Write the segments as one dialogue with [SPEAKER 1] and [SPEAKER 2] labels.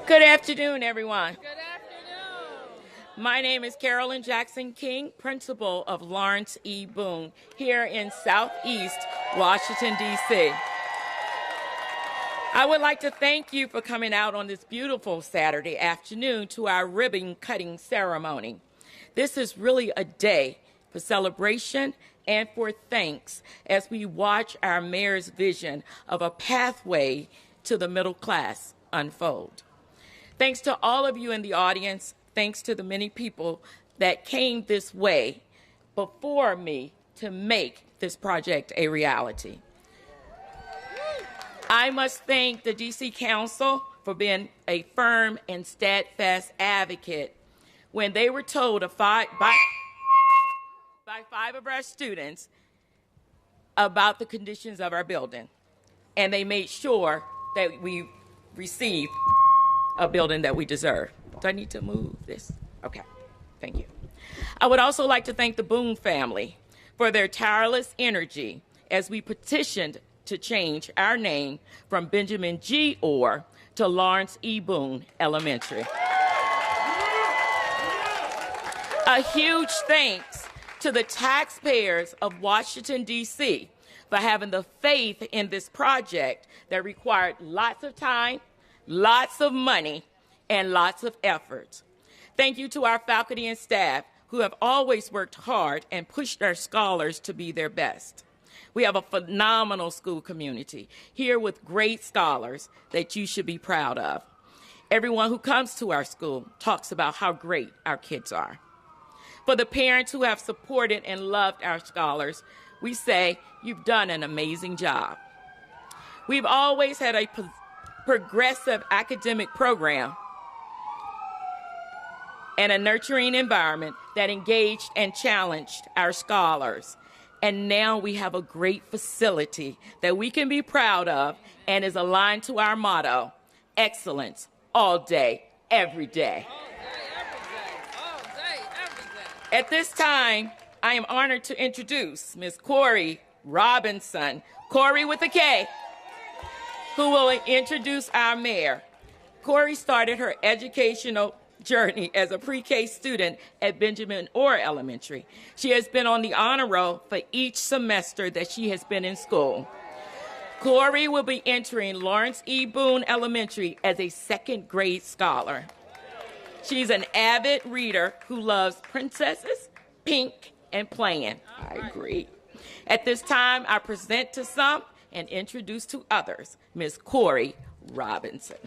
[SPEAKER 1] Good afternoon, everyone.
[SPEAKER 2] Good afternoon.
[SPEAKER 1] My name is Carolyn Jackson King, principal of Lawrence E. Boone, here in Southeast Washington, D.C. I would like to thank you for coming out on this beautiful Saturday afternoon to our ribbon cutting ceremony. This is really a day for celebration and for thanks as we watch our mayor's vision of a pathway to the middle class unfold. Thanks to all of you in the audience, thanks to the many people that came this way before me to make this project a reality. I must thank the D.C. Council for being a firm and steadfast advocate when they were told by five of our students about the conditions of our building. And they made sure that we received a building that we deserve. Do I need to move this? Okay, thank you. I would also like to thank the Boone family for their tireless energy as we petitioned to change our name from Benjamin G. Orr to Lawrence E. Boone Elementary. A huge thanks to the taxpayers of Washington, D.C. for having the faith in this project that required lots of time, lots of money, and lots of effort. Thank you to our faculty and staff who have always worked hard and pushed our scholars to be their best. We have a phenomenal school community here with great scholars that you should be proud of. Everyone who comes to our school talks about how great our kids are. For the parents who have supported and loved our scholars, we say, you've done an amazing job. We've always had a progressive academic program and a nurturing environment that engaged and challenged our scholars. And now we have a great facility that we can be proud of and is aligned to our motto, excellence all day, every day.
[SPEAKER 2] All day, every day.
[SPEAKER 1] At this time, I am honored to introduce Ms. Corey Robinson, Corey with a K, who will introduce our mayor. Corey started her educational journey as a pre-K student at Benjamin Orr Elementary. She has been on the honor roll for each semester that she has been in school. Corey will be entering Lawrence E. Boone Elementary as a second grade scholar. She's an avid reader who loves princesses, pink, and playing. I agree. At this time, I present to some and introduce to others, Ms. Corey Robinson.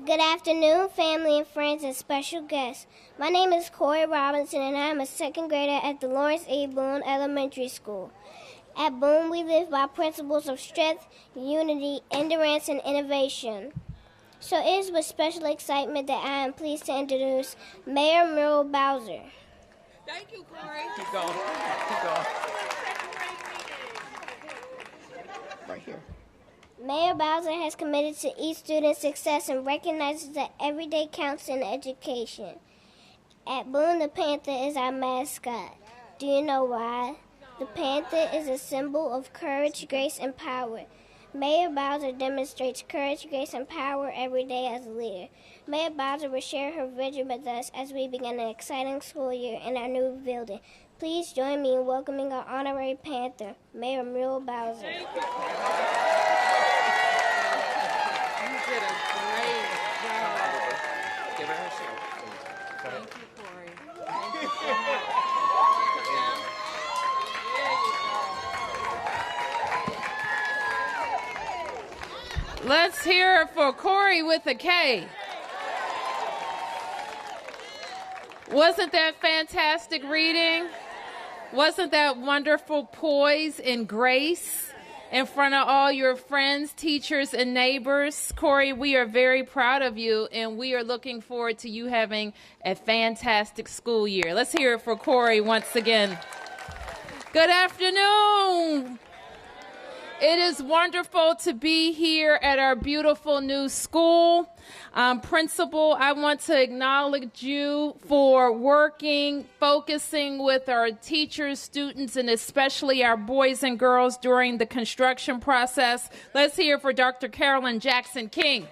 [SPEAKER 3] Good afternoon, family and friends and special guests. My name is Corey Robinson, and I am a second grader at the Lawrence E. Boone Elementary School. At Boone, we live by principles of strength, unity, endurance, and innovation. So it is with special excitement that I am pleased to introduce Mayor Muriel Bowser.
[SPEAKER 2] Thank you, Corey.
[SPEAKER 1] Keep going. Keep going. Right here.
[SPEAKER 3] Mayor Bowser has committed to each student's success and recognizes that every day counts in education. At Boone, the panther is our mascot. Do you know why? The panther is a symbol of courage, grace, and power. Mayor Bowser demonstrates courage, grace, and power every day as a leader. Mayor Bowser will share her vision with us as we begin an exciting school year in our new building. Please join me in welcoming our honorary panther, Mayor Muriel Bowser.
[SPEAKER 2] You did a great job.
[SPEAKER 1] Give her a shake.
[SPEAKER 2] Thank you, Corey. Thank you so much. Let's hear it for Corey with a K. Wasn't that fantastic reading? Wasn't that wonderful poise and grace in front of all your friends, teachers, and neighbors? Corey, we are very proud of you, and we are looking forward to you having a fantastic school year. Let's hear it for Corey once again. Good afternoon. It is wonderful to be here at our beautiful new school. Principal, I want to acknowledge you for working, focusing with our teachers, students, and especially our boys and girls during the construction process. Let's hear for Dr. Carolyn Jackson-King.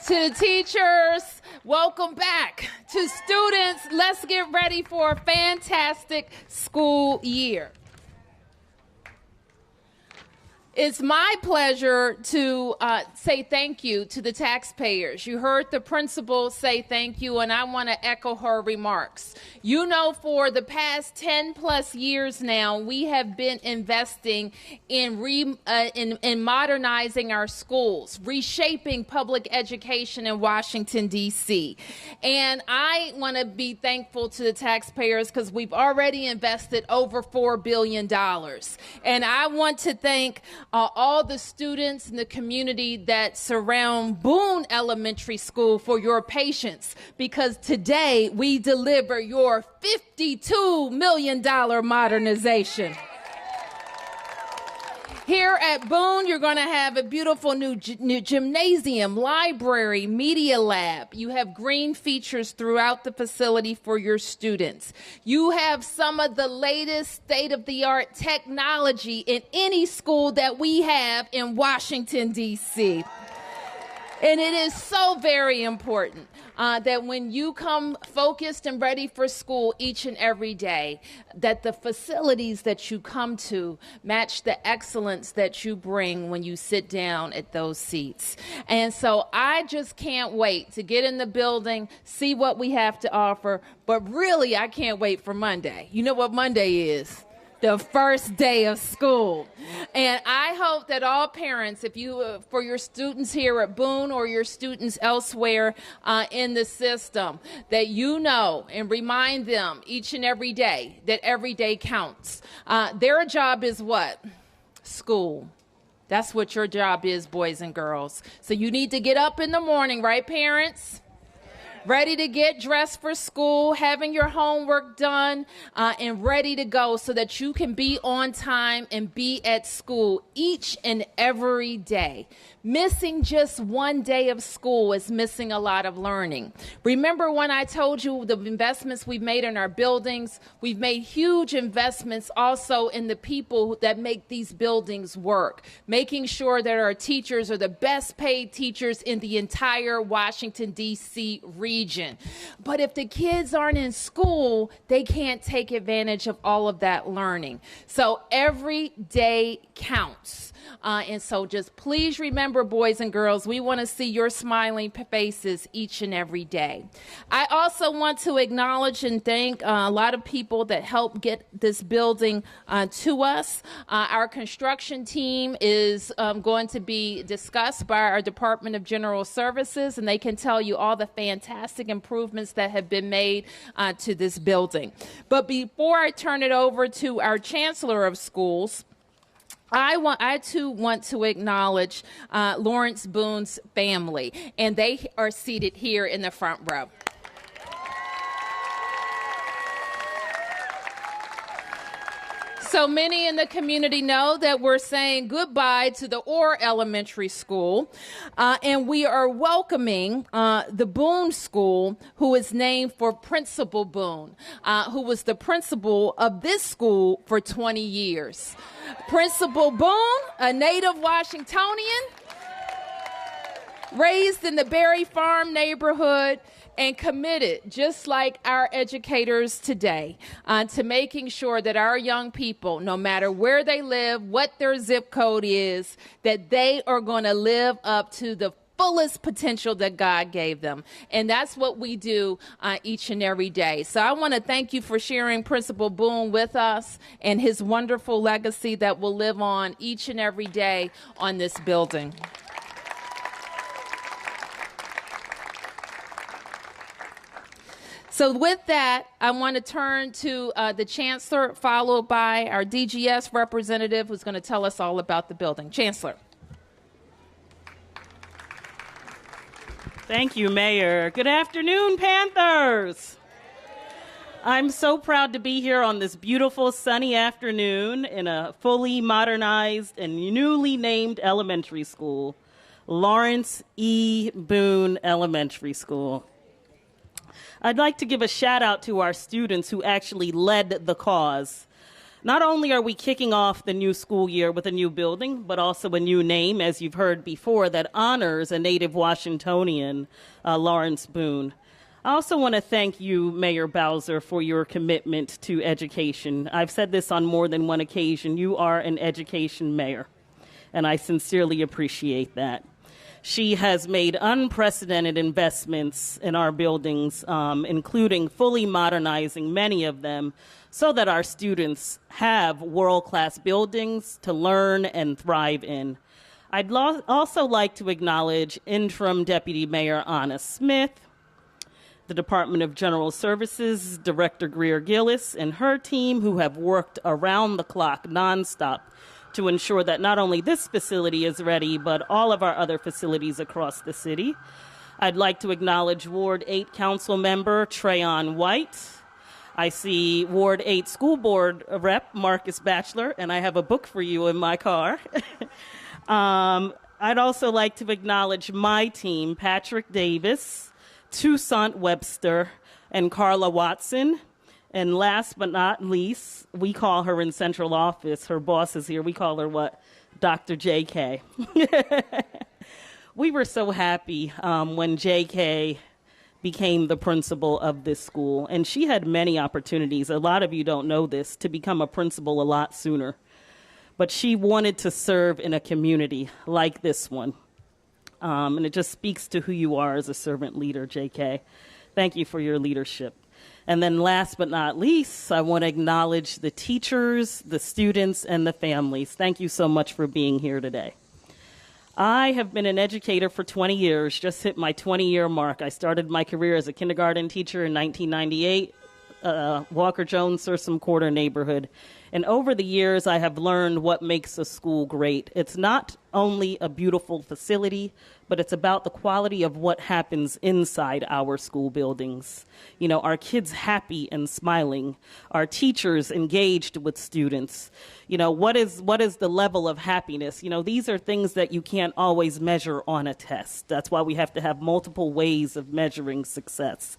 [SPEAKER 2] To the teachers, welcome back. To students, let's get ready for a fantastic school year. It's my pleasure to say thank you to the taxpayers. You heard the principal say thank you, and I want to echo her remarks. You know, for the past 10 plus years now, we have been investing in modernizing our schools, reshaping public education in Washington, D.C. And I want to be thankful to the taxpayers because we've already invested over $4 billion. And I want to thank all the students in the community that surround Boone Elementary School for your patience, because today we deliver your $52 million modernization. Here at Boone, you're going to have a beautiful new gymnasium, library, media lab. You have green features throughout the facility for your students. You have some of the latest state-of-the-art technology in any school that we have in Washington, D.C. And it is so very important that when you come focused and ready for school each and every day, that the facilities that you come to match the excellence that you bring when you sit down at those seats. And so I just can't wait to get in the building, see what we have to offer, but really I can't wait for Monday. You know what Monday is? The first day of school. And I hope that all parents, if you, for your students here at Boone or your students elsewhere in the system, that you know and remind them each and every day that every day counts. Their job is what? School. That's what your job is, boys and girls. So you need to get up in the morning, right, parents? Ready to get dressed for school, having your homework done, and ready to go so that you can be on time and be at school each and every day. Missing just one day of school is missing a lot of learning. Remember when I told you the investments we've made in our buildings? We've made huge investments also in the people that make these buildings work, making sure that our teachers are the best paid teachers in the entire Washington, D.C. region. But if the kids aren't in school, they can't take advantage of all of that learning. So every day counts. And so just please remember, boys and girls, we want to see your smiling faces each and every day. I also want to acknowledge and thank a lot of people that helped get this building to us. Our construction team is going to be discussed by our Department of General Services, and they can tell you all the fantastic improvements that have been made to this building. But before I turn it over to our Chancellor of Schools, I too want to acknowledge Lawrence Boone's family, and they are seated here in the front row. So many in the community know that we're saying goodbye to the Orr Elementary School, and we are welcoming the Boone School, who is named for Principal Boone, who was the principal of this school for 20 years. Principal Boone, a native Washingtonian, raised in the Berry Farm neighborhood, and committed, just like our educators today, to making sure that our young people, no matter where they live, what their zip code is, that they are going to live up to the fullest potential that God gave them. And that's what we do each and every day. So I want to thank you for sharing Principal Boone with us and his wonderful legacy that will live on each and every day on this building. So with that, I want to turn to the Chancellor, followed by our DGS representative, who's going to tell us all about the building. Chancellor.
[SPEAKER 4] Thank you, Mayor. Good afternoon, Panthers. I'm so proud to be here on this beautiful sunny afternoon in a fully modernized and newly named elementary school, Lawrence E. Boone Elementary School. I'd like to give a shout out to our students who actually led the cause. Not only are we kicking off the new school year with a new building, but also a new name, as you've heard before, that honors a native Washingtonian, Lawrence Boone. I also want to thank you, Mayor Bowser, for your commitment to education. I've said this on more than one occasion. You are an education mayor, and I sincerely appreciate that. She has made unprecedented investments in our buildings, including fully modernizing many of them so that our students have world-class buildings to learn and thrive in. I'd also like to acknowledge Interim Deputy Mayor Anna Smith, the Department of General Services Director Greer Gillis, and her team who have worked around the clock nonstop to ensure that not only this facility is ready, but all of our other facilities across the city. I'd like to acknowledge Ward 8 Council Member Trayon White. I see Ward 8 School Board Rep Marcus Batchelor, and I have a book for you in my car. I'd also like to acknowledge my team, Patrick Davis, Toussaint Webster, and Carla Watson. And last but not least, we call her in central office, her boss is here, we call her what? Dr. JK. We were so happy when JK became the principal of this school. And she had many opportunities, a lot of you don't know this, to become a principal a lot sooner. But she wanted to serve in a community like this one. And it just speaks to who you are as a servant leader, JK. Thank you for your leadership. And then last but not least, I want to acknowledge the teachers, the students, and the families. Thank you so much for being here today. I have been an educator for 20 years, just hit my 20-year mark. I started my career as a kindergarten teacher in 1998, Walker Jones, Sursum Quarter neighborhood. And over the years, I have learned what makes a school great. It's not only a beautiful facility, but it's about the quality of what happens inside our school buildings. You know, our kids happy and smiling, our teachers engaged with students. You know, what is the level of happiness? You know, these are things that you can't always measure on a test. That's why we have to have multiple ways of measuring success.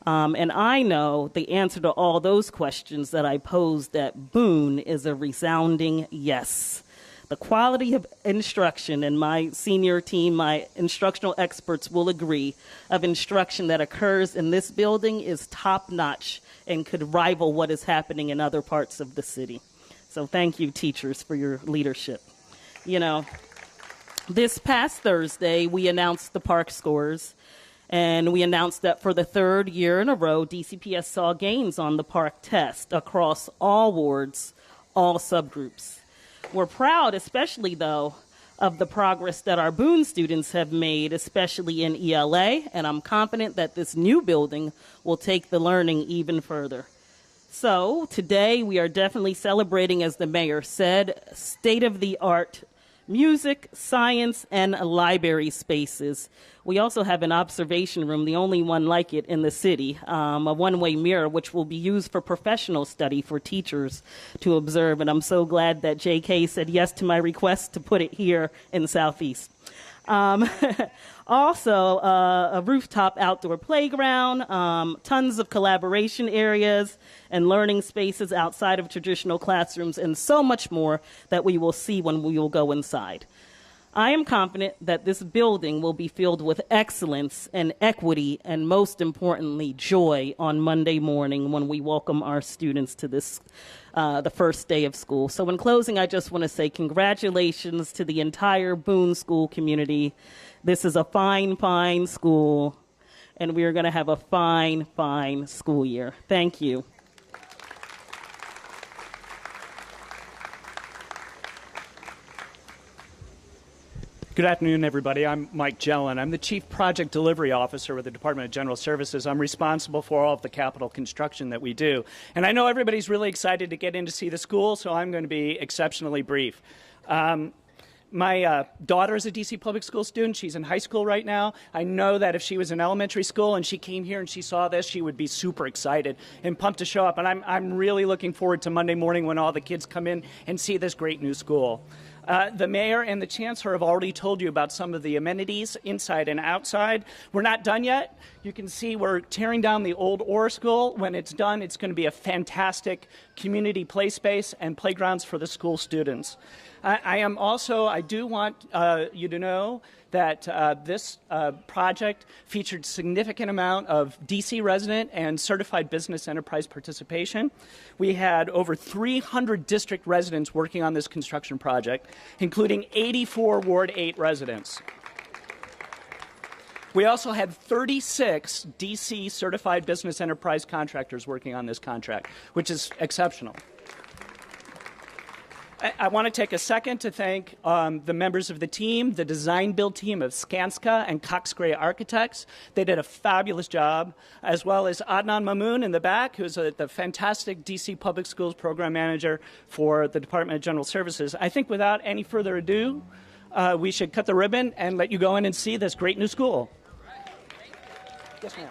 [SPEAKER 4] And I know the answer to all those questions that I posed at Boone is a resounding yes. The quality of instruction, and my senior team, my instructional experts will agree, of instruction that occurs in this building is top-notch and could rival what is happening in other parts of the city. So thank you, teachers, for your leadership. You know, this past Thursday, we announced the park scores. And we announced that for the third year in a row, DCPS saw gains on the park test across all wards, all subgroups. We're proud, especially, though, of the progress that our Boone students have made, especially in ELA, and I'm confident that this new building will take the learning even further. So today we are definitely celebrating, as the mayor said, state-of-the-art music, science, and library spaces. We also have an observation room, the only one like it in the city, a one-way mirror, which will be used for professional study for teachers to observe. And I'm so glad that JK said yes to my request to put it here in Southeast. Also, a rooftop outdoor playground, tons of collaboration areas and learning spaces outside of traditional classrooms, and so much more that we will see when we will go inside. I am confident that this building will be filled with excellence and equity, and most importantly, joy on Monday morning when we welcome our students to this, the first day of school. So in closing, I just want to say congratulations to the entire Boone school community. This is a fine, fine school, and we are going to have a fine, fine school year. Thank you.
[SPEAKER 5] Good afternoon, everybody. I'm Mike Jellin. I'm the Chief Project Delivery Officer with the Department of General Services. I'm responsible for all of the capital construction that we do. And I know everybody's really excited to get in to see the school, so I'm going to be exceptionally brief. My daughter is a DC public school student. She's in high school right now. I know that if she was in elementary school and she came here and she saw this, she would be super excited and pumped to show up. And I'm really looking forward to Monday morning when all the kids come in and see this great new school. The mayor and the chancellor have already told you about some of the amenities inside and outside. We're not done yet. You can see we're tearing down the old Orr School. When it's done, it's going to be a fantastic community play space and playgrounds for the school students. I do want you to know that this project featured significant amount of DC resident and certified business enterprise participation. We had over 300 district residents working on this construction project, including 84 Ward 8 residents. We also had 36 DC certified business enterprise contractors working on this contract, which is exceptional. I want to take a second to thank the members of the team, the design build team of Skanska and Cox Gray Architects. They did a fabulous job, as well as Adnan Mamoun in the back, who's the fantastic DC Public Schools Program Manager for the Department of General Services. I think without any further ado, we should cut the ribbon and let you go in and see this great new school. Yes, ma'am.